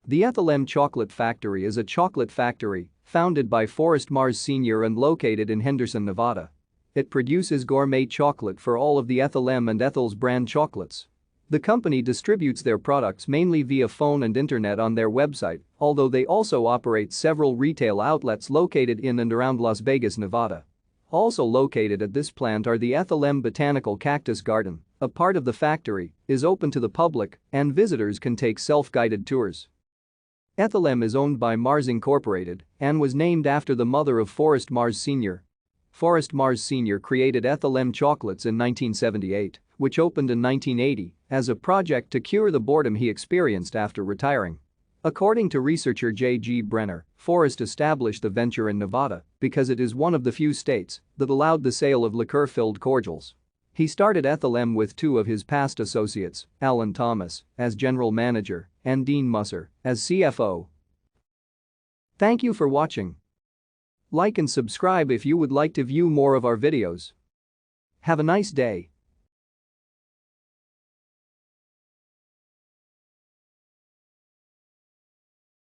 The Ethel Chocolate Factory is a chocolate factory founded by Forrest Mars Sr. and located in Henderson, Nevada. It produces gourmet chocolate for all of the Ethel and Ethel's brand chocolates. The company distributes their products mainly via phone and internet on their website, although they also operate several retail outlets located in and around Las Vegas, Nevada. Also located at this plant are the Ethel Botanical Cactus Garden. A part of the factory is open to the public and visitors can take self-guided tours. Ethel is owned by Mars Incorporated and was named after the mother of Forrest Mars Sr. Forrest Mars Sr. created Ethel Chocolates in 1978, which opened in 1980 as a project to cure the boredom he experienced after retiring. According to researcher J.G. Brenner, Forrest established the venture in Nevada because it is one of the few states that allowed the sale of liqueur-filled cordials. He started Ethel with two of his past associates, Alan Thomas as general manager and Dean Musser as CFO. Thank you for watching. Like and subscribe if you would like to view more of our videos. Have a nice day.